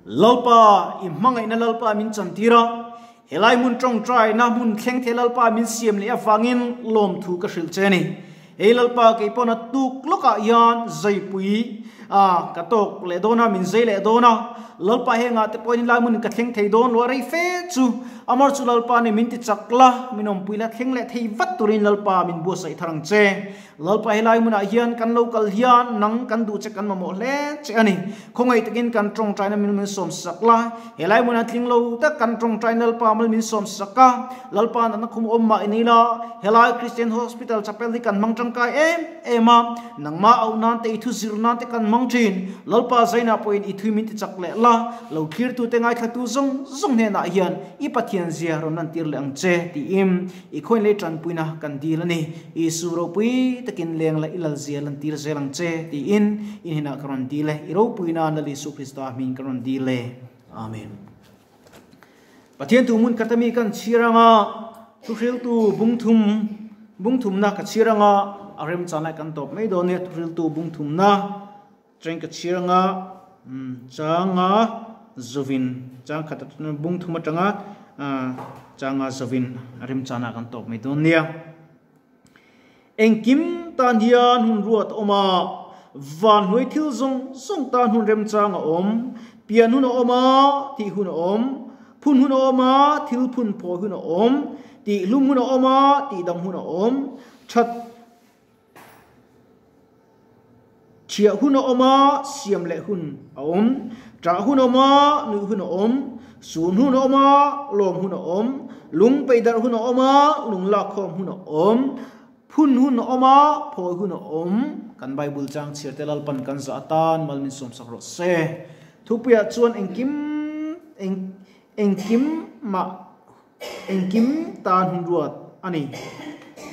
lalpa immangai na lalpa min chantira helai mun trong trai na mun thleng the lalpa min siam le awangin lom thu ka hril cheni he lalpa ke pona tuk loka yan zaipui katok le dona min zai le dona lalpa henga te poin la mun ka thleng thei don lo rei fe chu amar chu lalpa ni min ti chakla minom puila thleng le thei vat turin lalpa min bu sai tharang che lalpa helai mun a hian kan local hian nang kan du che kan mamo le che ani khongai takin kan trong trai na min som sakla helai mun a thling lo ta kan trong trai lalpa mal min som saka lalpa na khum omma inila helai Christian Hospital chapel di kan mang tangkai ema nangma au nan te thu zirna te kan mang thin lalpa zaina point I thui min ti chakle la lo clear tu te ngai thatu zong ne na hian I pathian zia ron nan tir le ang che ti im I khoin le tran puina kan dil ani I suro pui takin leng la ilal zia lan tir zelang che ti in hina karon dile I ro puina na li su Krista min karon dile amen pathian tu mun katami kan chiranga tu hril tu bungthum na ka chiranga arem chana kan top mai do ne tu hril tu bungthum na train ka chiranga changa zovin chang khat bungthum atanga changa zovin arem chana kan top mai do nia engkim tan hian hun ruat oma van hnoi thil zong tan hun rem changa om pian hun oma ti hun om phun hun oma thil phun pho hun om ti lum hun oma ti dam hun om chat chia hun oma siam le hun om tra hun oma nu hun om sun hun oma lom hun om lung peidar hun oma lung la khom hun om phun hun oma pho hun om kan bible chang chirte lalpan kan za atan malmin som sakro se thupia chuan engkim tan hun ruat ani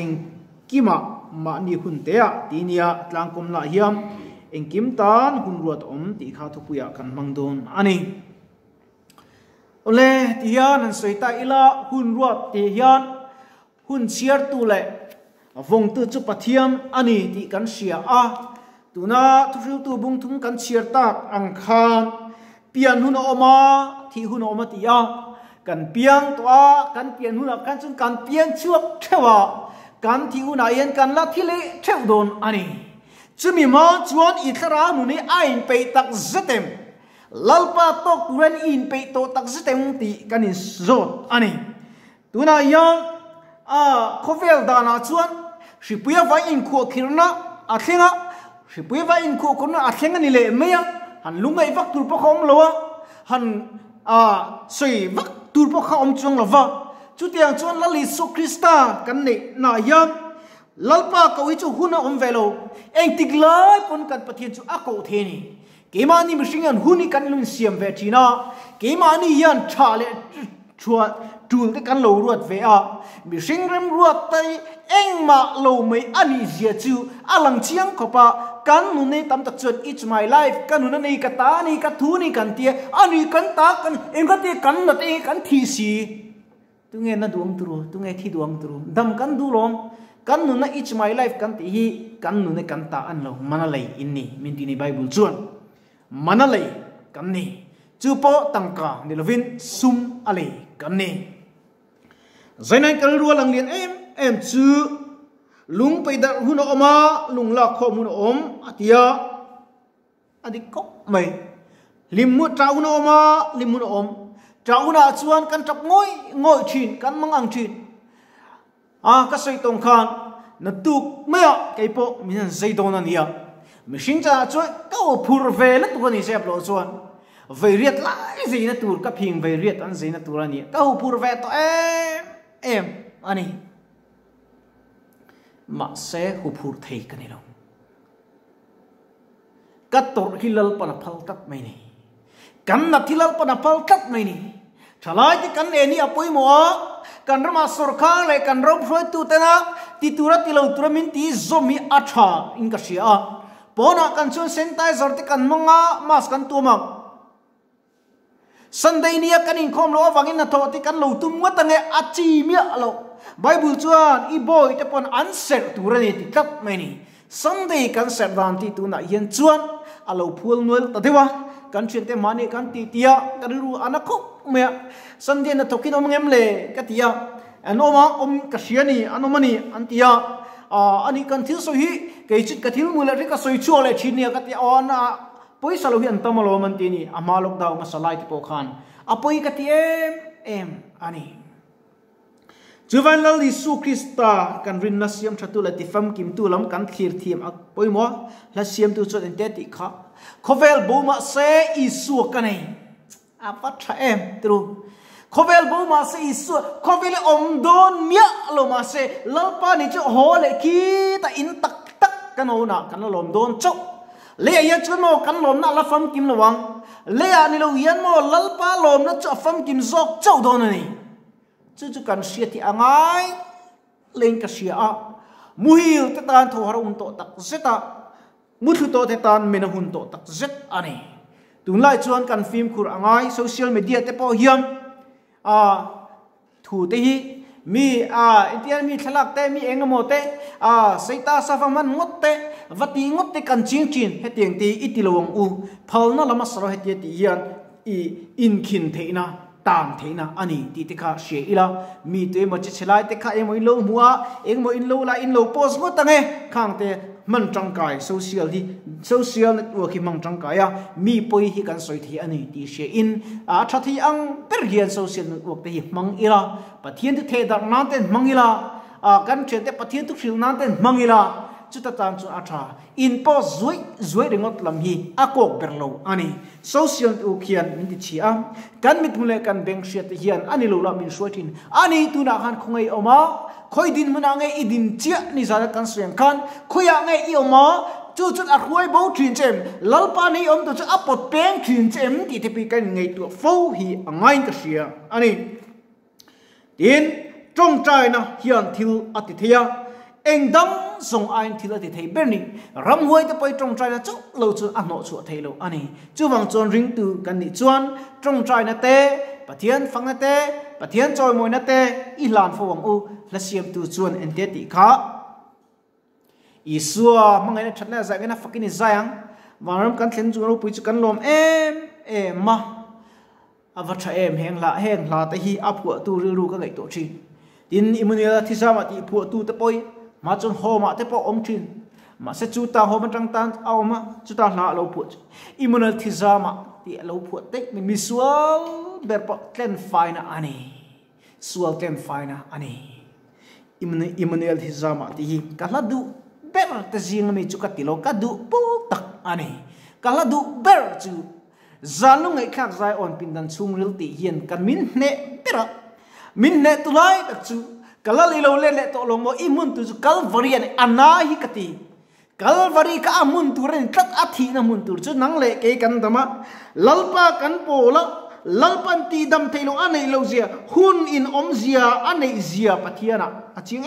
engkima ma ni hun te a tinia tlangkom la hiam engkim tan hun ruat om ti kha thupia kan mangdon ani ole ti hian an soita ila hun ruat ti hian hun chiar tu le vong tu chu pathian ani ti kan sia a tuna thuril tu bungthum kan chiar tak ang khan pian hun oma thi hun oma ti a kan piang toa kan pian hun kan chung kan piang chuak thewa kan thi una yen kan la thile theu don ani chumi ma chuan I thara nu ni ain pe tak zatem lalpa tok turan in pe to tak zatem ti kan in zot ani tuna yang khovel dana chuan sipuya va in kho khirna athenga sipuya va in kho khona athenga ni le meya han lungai vak tur po khom lowa han soi vak tur po khom chung lova chu tiang chuan lali su Krista kan ne na yang lalpa ko chu huna om velo eng tiglai pon kan pathian chu ako theni kemani mishingan huni kan lun siam ve thina kemani yan thale chua tul te kan lo ruat ve a mishing rem ruat tai engma lo mai ani zia chu alang chiang khopa kan nu ne tam tak chut it's my life kan nu nei ka ta ni ka thu ni kan tia ani kan ta kan eng ka te kan na te kan thi si tu nge na duang tru tu nge thi duang tru dam kan du lom kan nu na it's my life kan ti hi kan nu ne kan ta an lo mana lei inni min ti ni bible chuan mana lei kan ni chu po tangka ni lovin sum ale kan ni zainai kal rualang lian em chu lung peidar hun oma lung la khom hun om atia adik kok mai limu trau hun oma limu om trau na chuan kan tap ngoi thin kan mangang thin ka sei tong khan na tuk maya kai po min zai don ania machine cha chu ka phur ve la tu ni sep lo chuan ve riat lai zai na tur ka phing ve riat an zai na tur ani ka phur ve to em ani ma se hu phur thei kan ni lo ka tor hilal pana phal tat mai ni kan na thilal pana phal tat mai ni thalai ti kan eni apoi mo kan rama sorkha le kan rom froi tu tena ti tura ti lo tura min ti zomi atha in ka sia pona kan chun sanitizer ti kan manga mask kan tu mak Sunday niya kanin khom lo wangin na tho ti kan lo tum watange achi mia lo Bible chuan I boy te pon answer turani ti tat mai ni Sunday kan ser dan ti tu na yen chuan alo phul nual ta dewa kan chen te mani kan ti tia kan ru anakuk me Sunday na tokin om ngem le ka tia anoma om ka siani anomani antia ani kan thil so hi ke chit ka thil mula ri ka soi chu le thinia ka ti ona poisa lo hi an tamalo man ti ni amalok daw masalai ti po khan apoi ka ti em ani Juvan lal Isu Krista kan rin na siam thatu la tifam kim tu lam kan thir thiam ak poi mo la siam tu chot ente ti kha khovel bo ma se Isu ka nei apa tha em tru khovel bo ma se Isu khovel om don mia lo ma se lalpa ni chu ho le ki ta in tak tak kan ona kan lom don chok le ya chu mo kan lom na la fam kim lawang le ya ni lo yan mo lalpa lom na chu fam kim zok chau don ni chu kan sia ti angai leng ka sia a muhil te tan tho har un to tak zeta muthu to te tan men hun to tak zet ani tun lai chuan kan film khur angai social media te po hiam thu te hi mi indian mi thalak te mi engamo te seita safaman ngot te vati ngot te kan ching chin he tiang ti itilawang u phalna lama saro he ti hian engkim theina tang theina ani ti te kha she ila mi te mo chi chelai te kha emo in lo muwa emo in lo la in lo post ngo tange khang te man tang kai social network hi mang tang kaya mi poi hi kan soi thi ani ti she in tha thi ang per hian social network te hi mang ila pathian te the dar na ten mang ila kan chen te pathian tu khil na ten mang ila chu ta tan chu atha in po zui ringot lam hi akok berlo ani social u khian min ti chi am kan mit mule kan beng shet hian ani lo la min shuatin ani tu na khan khongai oma khoi din muna nge idin chia ni zara kan sweng khan khoya nge i oma chu chu a khoi bo thin chem lalpa ni om tu chu apot peng thin chem ti te pi kan ngai tu fo hi angai ka sia ani tin trong trai na hian thil ati thea engdam song ain thil ati thei berni ram huai te poi trong trai na chu lo chu a no chu thei lo ani chu wang chon ring tu kan ni chuan trong trai na te pathian phang na te pathian choi moi na te i lan fo wang u la siam tu chuan en te ti kha isua mangai na thatla za na fakini zayang waram kan thlen chu ro pui chu kan lom em ma avatha heng la te hi apu tu ru ka ngai to thi tin imunia thisama ti phu tu te poi ma chon ho ma te po om thin ma se chu ta ho ma tang tan aw ma chu ta hla lo phu imunal thisama ti lo phu te mi sual ber po tlen faina ani sual tlen faina ani imunal thisama ti hi kala du ber te jing mi chu ka ti lo ka du pu tak ani kala du ber chu zalu ngai khak zai on pin dan chung ril ti hian kan min ne pera min ne tulai tak chu kalali lo le to long mo imun tu calvary an ana hi kati calvary ka amun tu ren tat athi na mun tu chu nang le ke kan dama lalpa kan pola lalpan ti dam thailo anei lo zia hun in om zia anei zia pathiana aching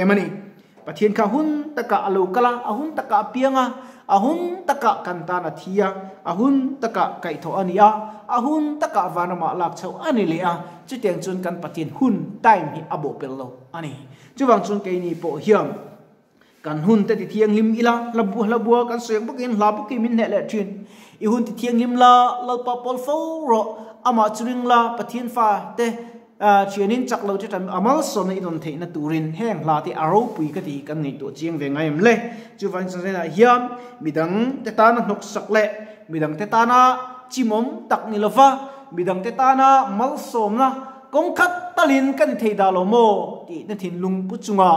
mani pathian ka hun taka alo kala ahun taka pianga ahun taka kantana thia ahun taka kai tho ania ahun taka vanama lak chau ani le a chu teng chun kan pathian hun time hi abo pello ani chuwang chun ke ni po hiam kan hun te ti thiang lim ila labu kan soeng bukin labu ki min ne le thin I hun ti thiang lim la lalpa pol fo ro ama churing la pathian fa te chianin chak lo che tan amal son I don theina turin heng la ti aro pui ka ti kan nei to chiang ve ngai em le chuwang chun na hiam midang te ta na nok sak le midang te ta na chimom tak ni lova midang te ta na mal som na kong khat talin kan theida lo mo ti na thin lung pu chunga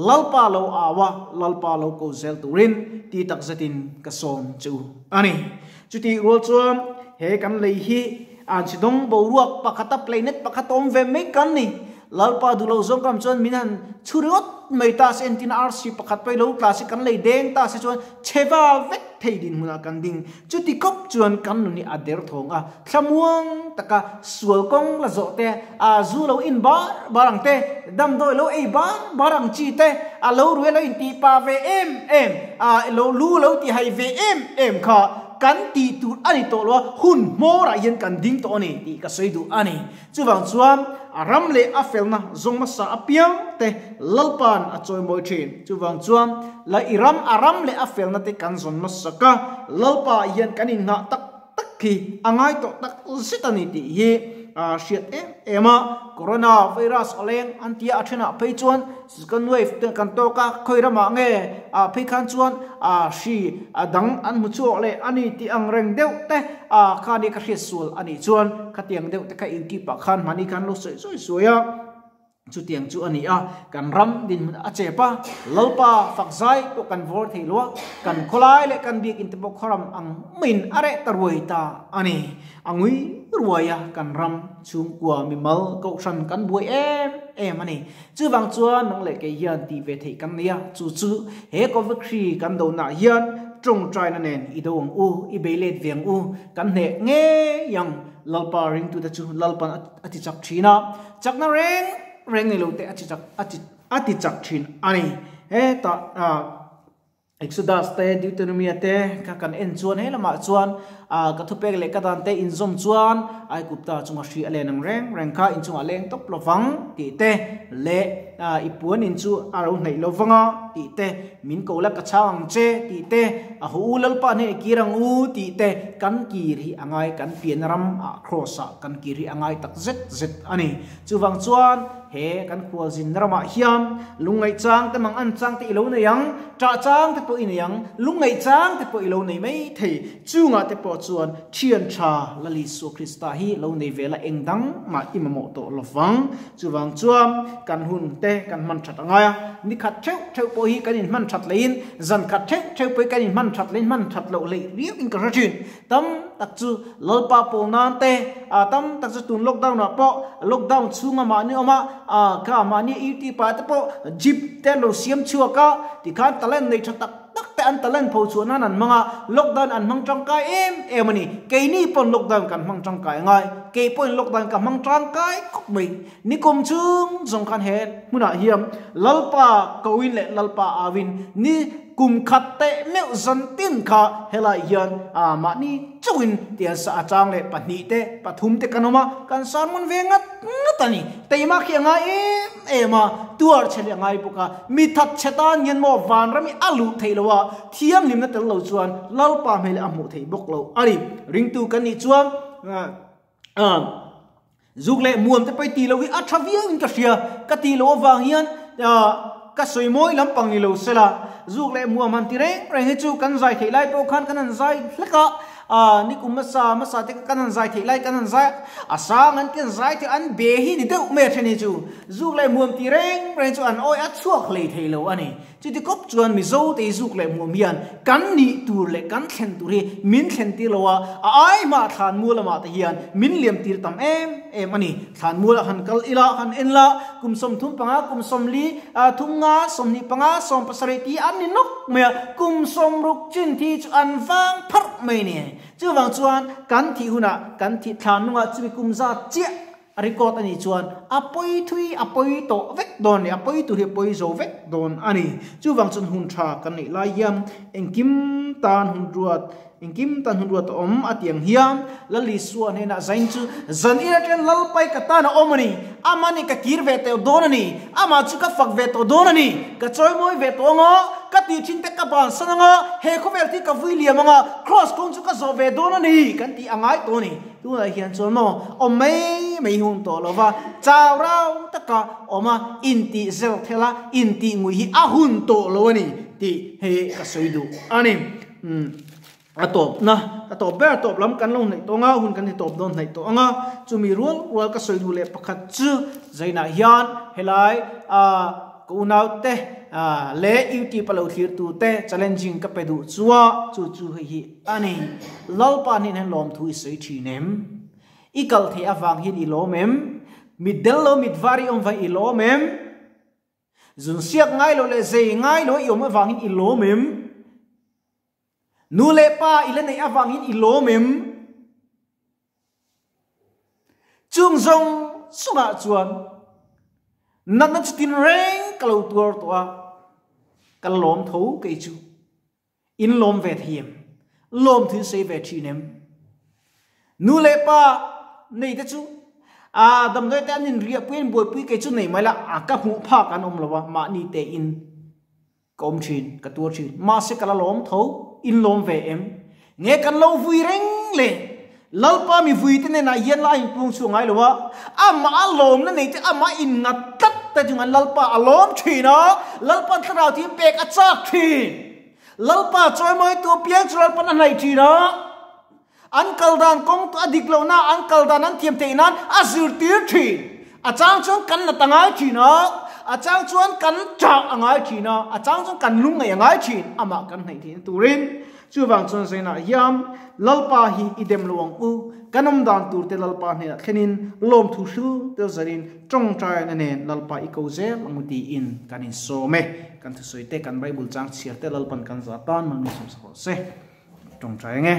lalpa lo awa lalpa lo ko zel turin ti tak zatin ka som chu ani chuti rol chuan he kan lei hi an chidong bo ruak pakata planet pakatom ve me kan ni lalpa du lo zong kam chuan minan churiot mai ta sen tin rc pakat pai lo classic kan lei deng ta se chuan cheva vet thei din muna kan ding chuti kop chuan kan nu ni ader thonga thlamuang taka sual kong la zo te a zu lo in barang te dam doi lo ei barang chi te a lo ruwe lo in ti pa ve em a lo lu lo ti hai ve em kha kan ti tu ani to lo hun mora yen kan ding to ni ti ka soi du ani chuwang chuam aram le a felna zongma sa apiang te lalpan a choi moi thin chuwang chuam la iram aram le a felna te kan zon ma saka lalpa yen kanin na tak khi angai to tak sitani ti hi shit ema coronavirus oleng antia athena phei chuan second wave te kan to ka khoirama nge phei khan chuan shi dang an mu chu le ani ti ang reng deuh te khani ka hrisul ani chuan khatiang deuh te ka inki pa khan mani kan lo soi soya chu tiang chu ani kan ram din a chepa lalpa fakzai to kan vor theilwa kan kholai le kan bik in te bok khoram ang min are tarwai ta ani angui ruaya kan ram chung kwa mi mal ko san kan buai em ani chu wang chuan nang le ke hian ti ve thei kan nia chu he ko vakri kan do na hian trong trai na nen i dong u i belet veng u kan ne nge yang lalpa ring tu da chu lalpan ati chak thina chakna reng ni lo te ati chak thin ani he ta Exodus te Deuteronomy te ka kan en chuan he lama chuan ka thupek le ka dan te in zom chuan ai kupta chunga hri ale nang reng kha in chunga leng top lovang ti te le ipuan in chu aro nei lovanga ti te min ko la ka chang che ti te a hu lal pa ne kirang u ti te kan kiri angai kan pian ram crossa kan kiri angai tak zet ani chuwang chuan he kan khwal zin rama hiam lungai chang te mang an chang te ilo na yang tra chang te po in yang lungai chang te po ilo nei mai thei chunga te po chuan thian tha lali su krista hi lo nei vela engdang ma imamo to lovang chuwang chuam kan hun te kan man that anga ni khat theu po hi kan in man that lein zan khat theu po kan in man that lein man that lo le riu in ka rachin tam tak chu lolpa po nan te tam tak chu tun lockdown na po lockdown chunga ma ni oma ka ma ni iti pa te po jip te lo siam chua ka ti khan talen nei that tak te an talen pho chu nan an manga lockdown an mang tang kai em ani ke ni pon lockdown kan mang tang kai ngai ke pon lockdown ka mang tang kai kok mai ni kom chung jong kan he muna hiam lalpa kawin le lalpa awin ni kum khatte meu zantin kha hela hian ma ni chuin tia sa achang le pani te pathum te kanoma kan sarmon vengat tani teima khianga ema tuar chele ngai puka mi that cheta nyen mo van rami alu theilowa thiam limna tel lo chuan lalpa mele amu thei bok lo ari ring tu kan ni chuan zukle muam te pai ti lo wi athavia in ka sia ka ti lo wang hian ka soimoi lampang ni lo sela zukle muam han ti reng he chu kan zai theilai po khan kan zai hleka ni kum masa te kan zai theilai kan zai asang an ken zai te an be hi ni deuh me thani chu zukle muam ti reng chu an oi a chuak le theilo ani chu ti kop chuan Mizo te zukle muam hian kan ni tur le kan thlen tur hi min thlen ti lowa ai ma than mu lama te hian min liam tir tam em ani than mu la han kal ila han en la kum som thum panga kum som li thum nga som ni panga som pasari ti an ni nok me kum som ruk chin thi chu an wang phar mai ni chu wang chuan kan thi huna kan thi than nga chu kum za chia record ani chuan apoi thui apoi to vek don ni apoi tu hi apoi zo vek don ani chu wang chun hun tha kan ni la yam engkim tan hun ruat om atiang hiam lali suan hena zain chu zan ira ten lalpai katana omani amani ka kirve te donani ama chu ka fak ve to donani ka choi moi ve to ngo ka ti thin te ka ban sananga he khovel ti ka vuiliam nga cross kong chu ka zo ve donani kan ti angai to ni tu la hian chon no om mai hun to lova chaw rau taka oma inti zel thela inti ngui hi a hun to lo ni ti he ka soidu ani atop ber top lam kan lo nei to nga hun kan ni top don nei to anga chumi rual ka soidu le pakhat chu zaina hian helai ko nau te le uti palo thir tu te challenging ka pedu chuwa chu hi ani lalpa ni hen lom thui sei thi nem ikal the awang hin i lo mem midelo midvari om vai i lo mem zun siak ngai lo le zei ngai lo i om awang hin i lo mem nu le pa ile nei awang hin i lo mem chung zong sunga chuan nan chutin reng kalo tur to kal lom tho ke chu in lom ve thiam lom thu sei ve thinem nu le pa nei te chu dam doi ta nin ria puin boi pui ke chu nei mai la ka hu pha kan om lawa ma ni te in kom chin ka tur chin ma se kala lom tho in lom ve em nge kan lo vui reng le lalpa mi vui te na yen la in pung chu ngai lowa ama alom na nei te ama in ngat tak ta jungan lalpa alom thina lalpa thrau thi pek a chak thi lalpa choi moi tu piang chu lalpa na nai thina uncle dan kong tu adik lo na uncle dan an thiam te nan azur tir thi achang chung kan na tangai thina achang chuan kan cha angai thina achang chung kan lung ngai angai thin ama kan nai thin turin chu wang chon se na yam lalpa hi idem luang u kanom dan tur te lalpa ne khenin lom thu shu te zarin tong trai na nen lalpa iko je amuti in kanin so me kan thu soite kan bible chang chiar te lalpan kan za tan man som sa se tong trai nge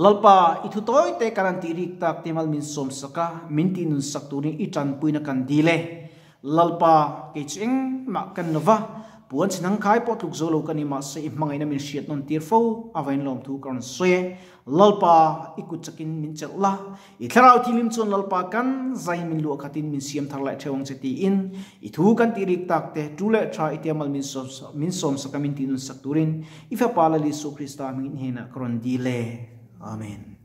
lalpa ithu toy te karan ti rik tak te mal min som saka min ti nun sak tu ni i chan puina kan dile lalpa ke ching ma kan nova puan sinang khai pot luk zo lo kan ma se mangai na min shiat non tir fo avain lom thu kan soe lalpa ikut chakin min chela I tharau thilim chon lalpa kan zai min lu khatin min siam thar lai thewang cheti in I thu kan ti rik tak te tule tha itiamal min som saka min tin sak turin ifa pala li su krista min hena kron dile amen.